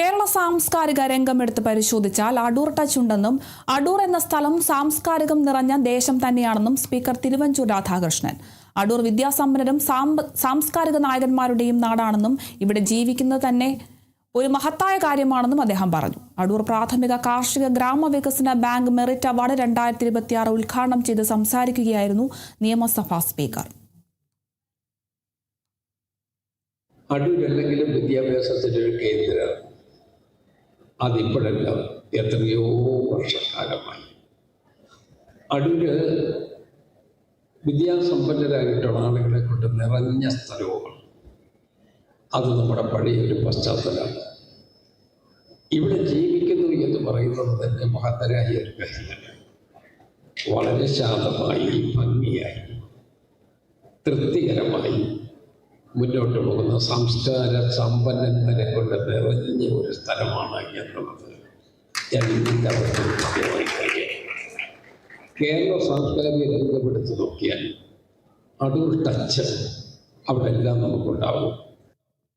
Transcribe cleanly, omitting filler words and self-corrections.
കേരള സാംസ്കാരിക രംഗമെടുത്ത് പരിശോധിച്ചാൽ അടൂർ ടച്ച് ഉണ്ടെന്നും അടൂർ എന്ന സ്ഥലം സാംസ്കാരികം നിറഞ്ഞ ദേശം തന്നെയാണെന്നും സ്പീക്കർ തിരുവഞ്ചൂർ രാധാകൃഷ്ണൻ. അടൂർ വിദ്യാസമ്പന്നരും സാംസ്കാരിക നായകന്മാരുടെയും നാടാണെന്നും ഇവിടെ ജീവിക്കുന്നത് തന്നെ ഒരു മഹത്തായ കാര്യമാണെന്നും അദ്ദേഹം പറഞ്ഞു. അടൂർ പ്രാഥമിക കാർഷിക ഗ്രാമവികസന ബാങ്ക് മെറിറ്റ് അവാർഡ് 2026 ഉദ്ഘാടനം ചെയ്ത് സംസാരിക്കുകയായിരുന്നു നിയമസഭാ സ്പീക്കർ. അടൂരല്ലെങ്കിലും വിദ്യാഭ്യാസത്തിൻ്റെ ഒരു കേന്ദ്രം അതിപ്പോഴല്ല, എത്രയോ വർഷക്കാലമായി. അടൂര് വിദ്യാസമ്പന്നരായിട്ടുള്ള ആളുകളെ കൊണ്ട് നിറഞ്ഞ സ്ഥലവുമാണ്. അത് നമ്മുടെ പഴയൊരു പശ്ചാത്തലമാണ്. ഇവിടെ ജീവിക്കുന്നു എന്ന് പറയുന്നത് തന്നെ മഹത്തരായ ഒരു കാര്യമാണ്. വളരെ ശാന്തമായി, ഭംഗിയായി, തൃപ്തികരമായി മുന്നോട്ട് പോകുന്ന സംസ്കാര സമ്പന്നരെ കൊണ്ട് നിറഞ്ഞ ഒരു സ്ഥലമാണ് എന്നുള്ളത് എല്ലാവർക്കും കൃത്യമായി കഴിയും. കേരള സാംസ്കാരിക രംഗമെടുത്ത് നോക്കിയാൽ അടൂർ ടച്ച് അവിടെ എല്ലാം നമുക്കുണ്ടാവും.